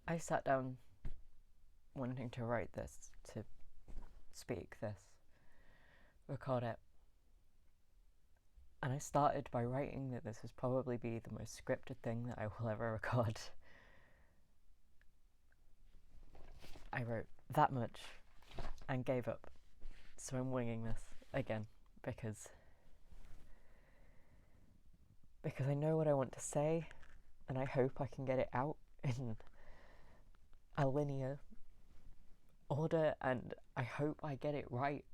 I sat down wanting to write this, to speak this, record it. And I started by writing that this would probably be the most scripted thing that I will ever record. I wrote that much and gave up. So I'm winging this again because I know what I want to say, and I hope I can get it out in a linear order, and I hope I get it right.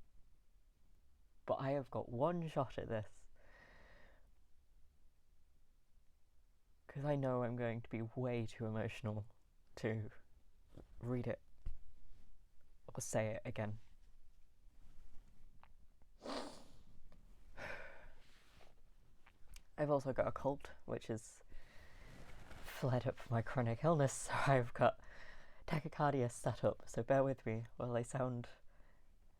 But I have got one shot at this, because I know I'm going to be way too emotional to read it or say it again. I've also got a cold, which has fled up my chronic illness, so I've got tachycardia set up, so bear with me while I sound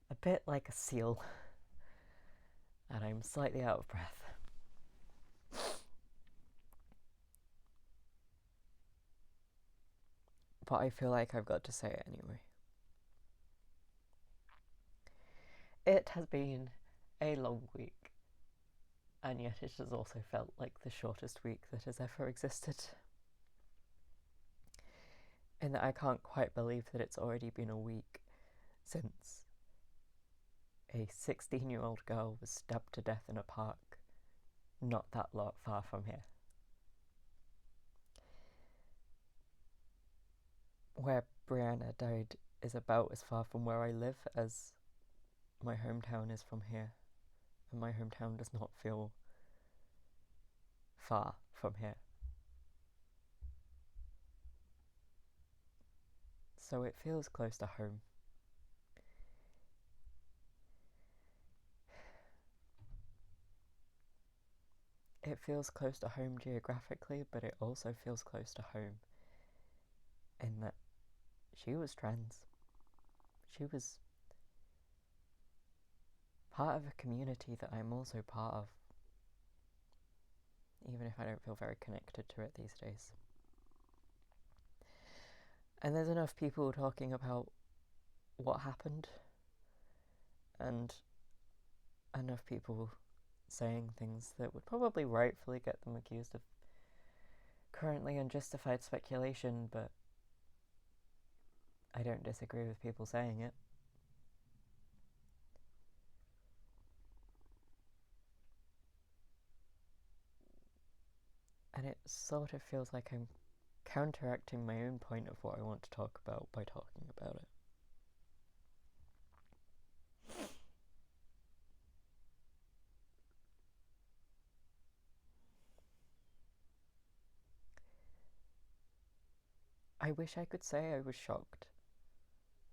a bit like a seal and I'm slightly out of breath. But I feel like I've got to say it anyway. It has been a long week, and yet it has also felt like the shortest week that has ever existed. In that I can't quite believe that it's already been a week since a 16-year-old girl was stabbed to death in a park not that far from here. Where Brianna died is about as far from where I live as my hometown is from here, and my hometown does not feel far from here. So it feels close to home. It feels close to home geographically, but it also feels close to home in that she was trans. She was part of a community that I'm also part of, even if I don't feel very connected to it these days. And there's enough people talking about what happened, and enough people saying things that would probably rightfully get them accused of currently unjustified speculation, but I don't disagree with people saying it. And it sort of feels like I'm counteracting my own point of what I want to talk about by talking about it. I wish I could say I was shocked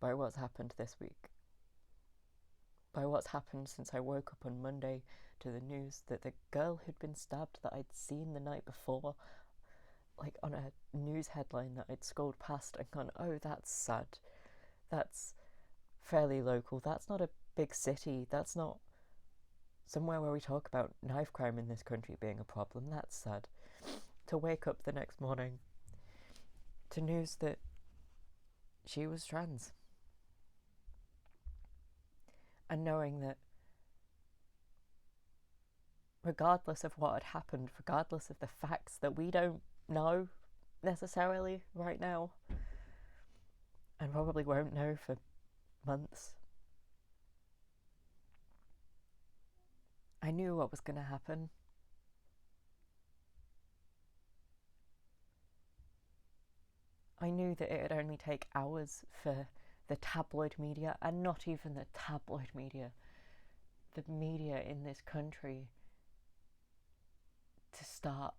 by what's happened this week. By what's happened since I woke up on Monday to the news that the girl who'd been stabbed that I'd seen the night before, like on a news headline that I'd scrolled past and gone, oh, that's sad. That's fairly local. That's not a big city. That's not somewhere where we talk about knife crime in this country being a problem. That's sad. To wake up the next morning to news that she was trans. And knowing that regardless of what had happened, regardless of the facts that we don't know necessarily right now, and probably won't know for months, I knew what was going to happen. I knew that it would only take hours for the tabloid media, and not even the tabloid media, the media in this country, to start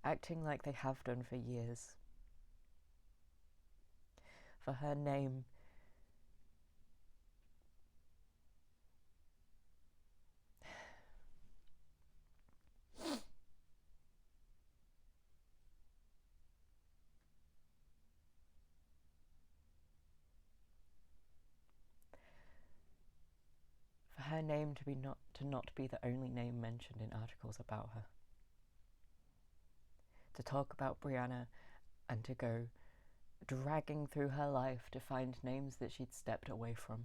acting like they have done for years. For her name to not be the only name mentioned in articles about her. to talk about Brianna and to go dragging through her life to find names that she'd stepped away from.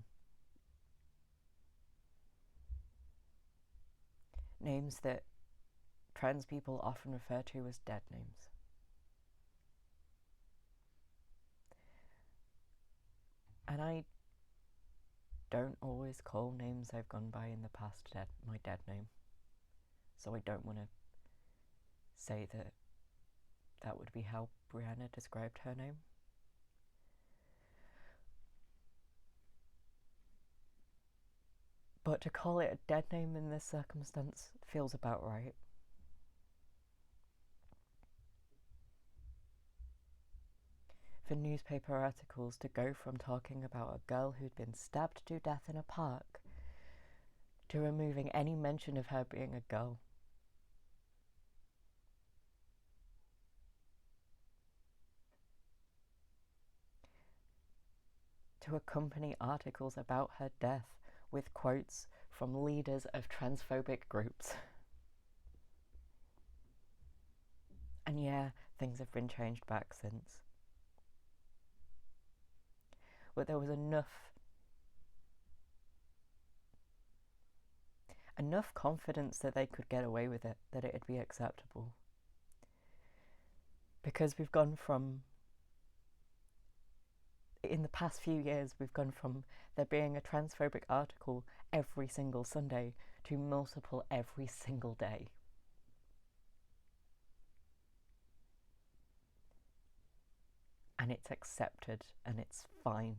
Names that trans people often refer to as dead names. And I don't always call names I've gone by in the past my dead name. So I don't want to say that that would be how Brianna described her name. But to call it a dead name in this circumstance feels about right. For newspaper articles to go from talking about a girl who'd been stabbed to death in a park to removing any mention of her being a girl. To accompany articles about her death with quotes from leaders of transphobic groups. And yeah, things have been changed back since. But there was enough confidence that they could get away with it, that it'd be acceptable. Because we've gone from, in the past few years, we've gone from there being a transphobic article every single Sunday to multiple every single day. And it's accepted and it's fine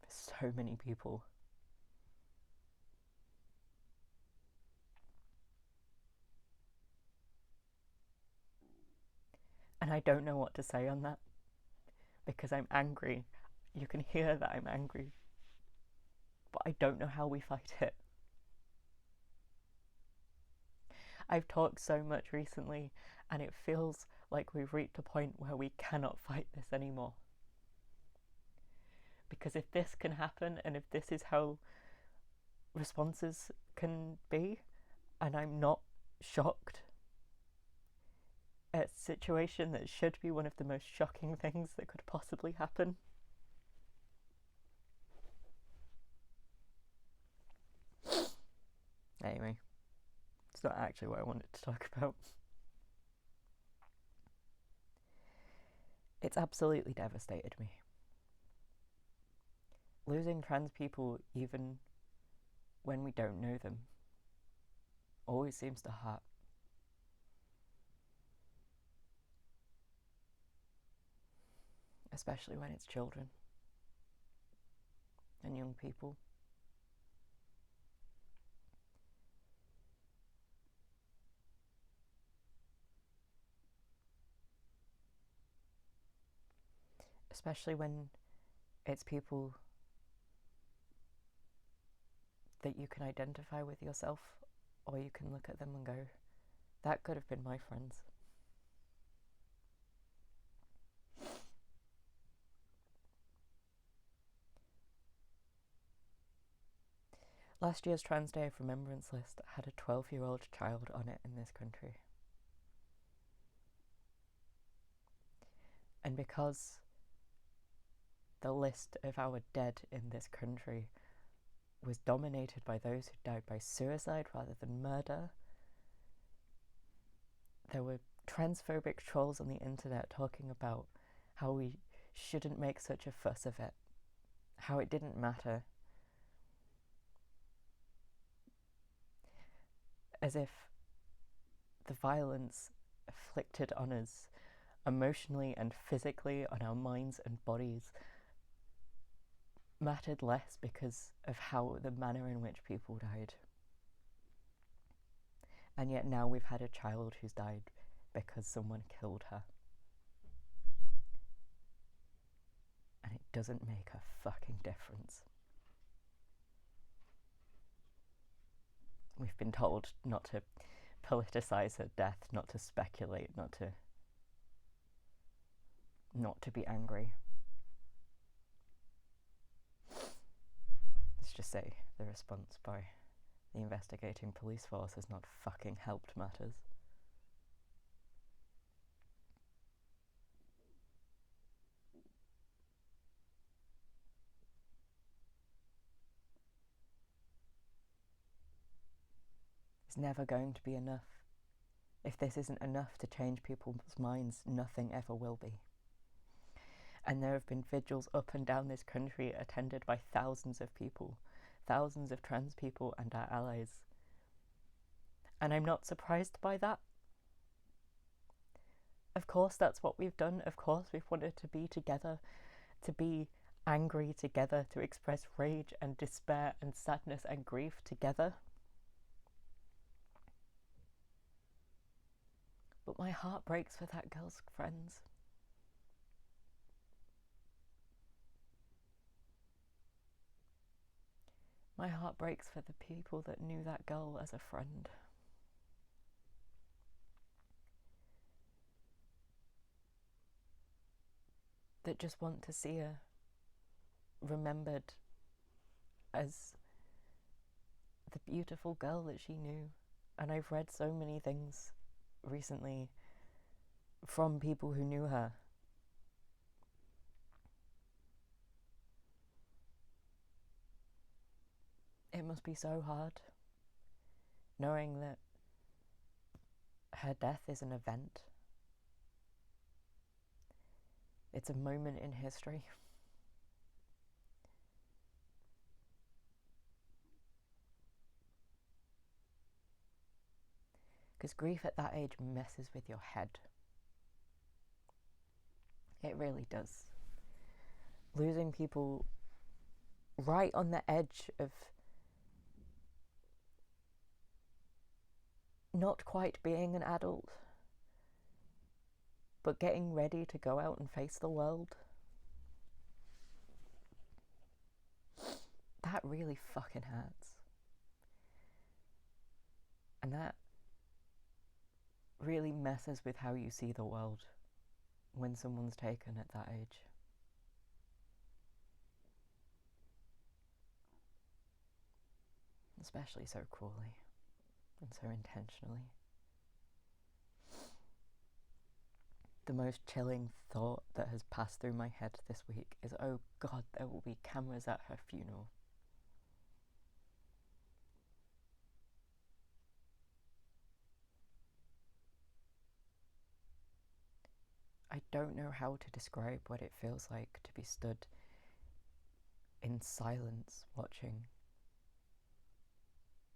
for so many people. And I don't know what to say on that, because I'm angry. You can hear that I'm angry. But I don't know how we fight it. I've talked so much recently, and it feels like we've reached a point where we cannot fight this anymore. Because if this can happen, and if this is how responses can be, and I'm not shocked at a situation that should be one of the most shocking things that could possibly happen. Anyway, it's not actually what I wanted to talk about. It's absolutely devastated me. Losing trans people, even when we don't know them, always seems to hurt. Especially when it's children and young people. Especially when it's people that you can identify with yourself, or you can look at them and go, that could have been my friends. Last year's Trans Day of Remembrance list had a 12-year-old child on it in this country. And because the list of our dead in this country was dominated by those who died by suicide rather than murder, there were transphobic trolls on the internet talking about how we shouldn't make such a fuss of it, how it didn't matter. As if the violence inflicted on us emotionally and physically, on our minds and bodies, mattered less because of the manner in which people died. And yet now we've had a child who's died because someone killed her. And it doesn't make a fucking difference. We've been told not to politicize her death, not to speculate, not to be angry. Let's just say the response by the investigating police force has not fucking helped matters. is never going to be enough. If this isn't enough to change people's minds, nothing ever will be. And there have been vigils up and down this country attended by thousands of people, thousands of trans people and our allies. And I'm not surprised by that. Of course, that's what we've done. Of course, we've wanted to be together, to be angry together, to express rage and despair and sadness and grief together. But my heart breaks for that girl's friends. My heart breaks for the people that knew that girl as a friend. That just want to see her remembered as the beautiful girl that she knew. And I've read so many things recently from people who knew her. It must be so hard knowing that her death is an event. It's a moment in history. Because grief at that age messes with your head. It really does. Losing people right on the edge of not quite being an adult, but getting ready to go out and face the world. That really fucking hurts. And that really messes with how you see the world when someone's taken at that age. Especially so cruelly and so intentionally. The most chilling thought that has passed through my head this week is, oh God, there will be cameras at her funeral. I don't know how to describe what it feels like to be stood in silence watching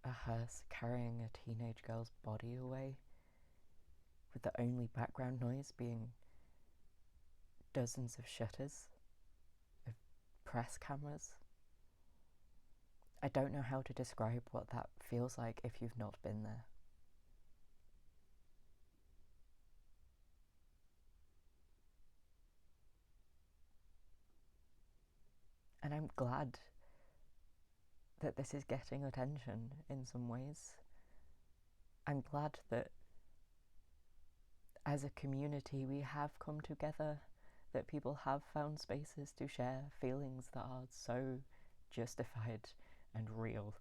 a hearse carrying a teenage girl's body away, with the only background noise being dozens of shutters of press cameras. I don't know how to describe what that feels like if you've not been there. And I'm glad that this is getting attention in some ways. I'm glad that as a community we have come together, that people have found spaces to share feelings that are so justified and real.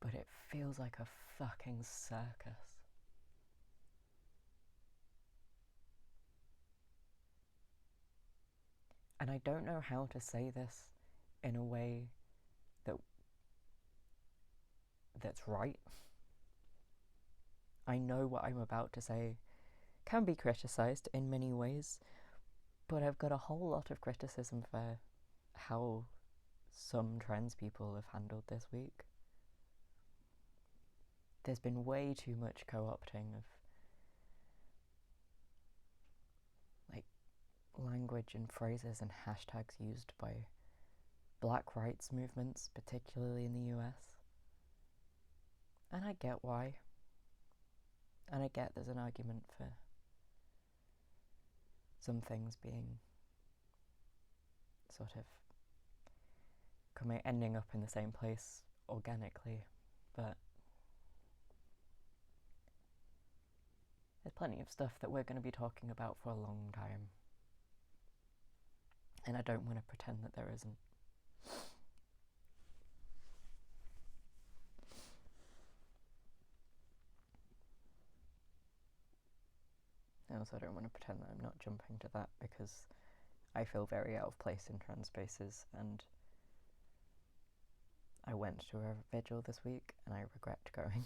But it feels like a fucking circus. And I don't know how to say this in a way that's right. I know what I'm about to say can be criticised in many ways, but I've got a whole lot of criticism for how some trans people have handled this week. There's been way too much co-opting of language and phrases and hashtags used by black rights movements, particularly in the US. And I get why. And I get there's an argument for some things being sort of ending up in the same place organically, but there's plenty of stuff that we're going to be talking about for a long time. And I don't want to pretend that there isn't. I also don't want to pretend that I'm not jumping to that, because I feel very out of place in trans spaces, and I went to a vigil this week and I regret going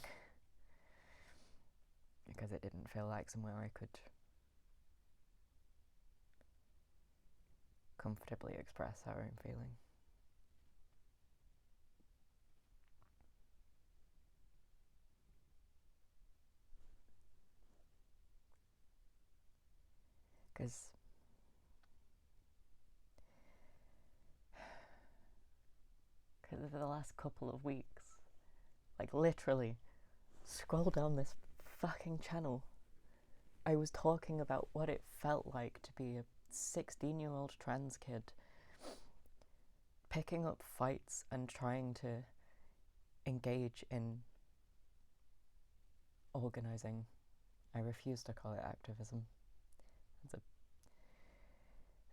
because it didn't feel like somewhere I could comfortably express how I'm feeling. Because of the last couple of weeks, like literally, scroll down this fucking channel. I was talking about what it felt like to be a 16-year-old trans kid picking up fights and trying to engage in organising. I refuse to call it activism. It's a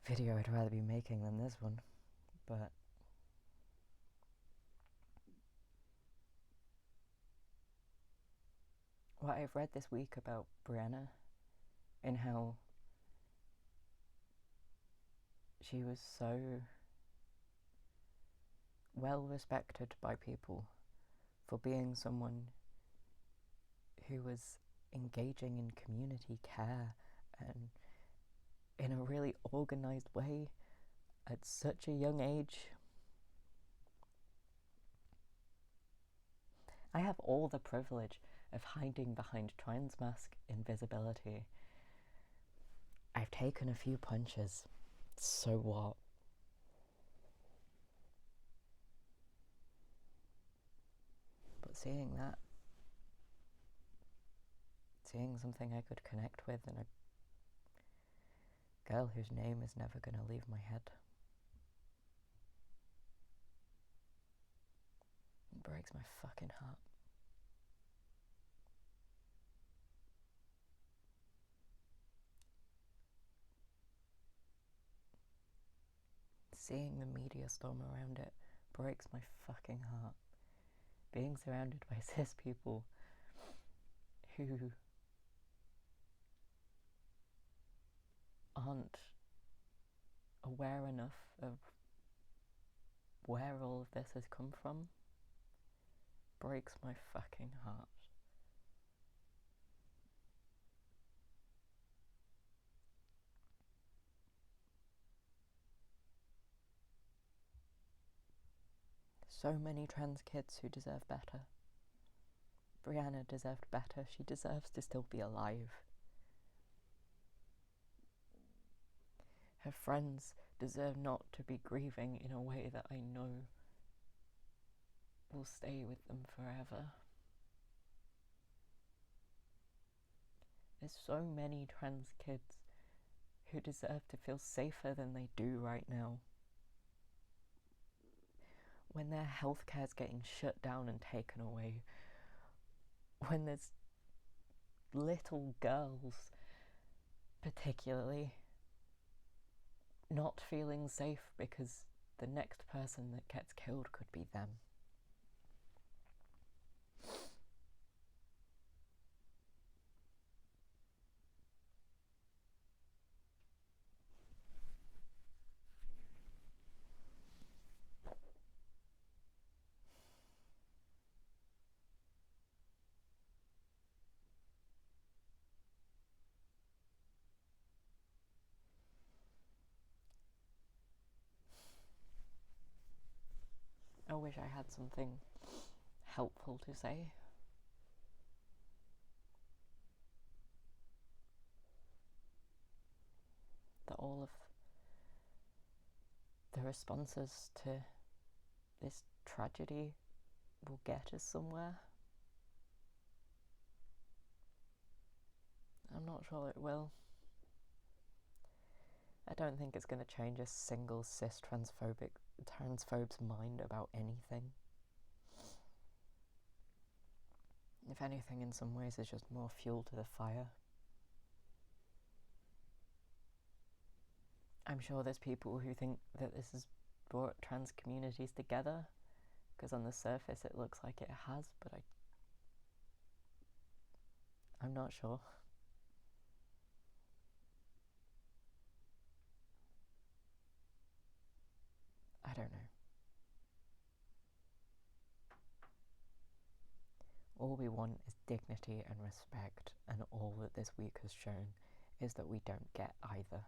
video I'd rather be making than this one, but what I've read this week about Brianna and how she was so well respected by people for being someone who was engaging in community care and in a really organised way at such a young age. I have all the privilege of hiding behind trans mask invisibility. I've taken a few punches, so what? But seeing something I could connect with and a girl whose name is never going to leave my head, it breaks my fucking heart. Seeing the media storm around it breaks my fucking heart. Being surrounded by cis people who aren't aware enough of where all of this has come from breaks my fucking heart. So many trans kids who deserve better. Brianna deserved better. She deserves to still be alive. Her friends deserve not to be grieving in a way that I know will stay with them forever. There's so many trans kids who deserve to feel safer than they do right now. When their healthcare's getting shut down and taken away, when there's little girls particularly not feeling safe because the next person that gets killed could be them. I wish I had something helpful to say. That all of the responses to this tragedy will get us somewhere. I'm not sure it will. I don't think it's going to change a single cis transphobe's mind about anything. If anything, in some ways, it's just more fuel to the fire. I'm sure there's people who think that this has brought trans communities together, because on the surface it looks like it has, but I'm not sure. I don't know. All we want is dignity and respect, and all that this week has shown is that we don't get either.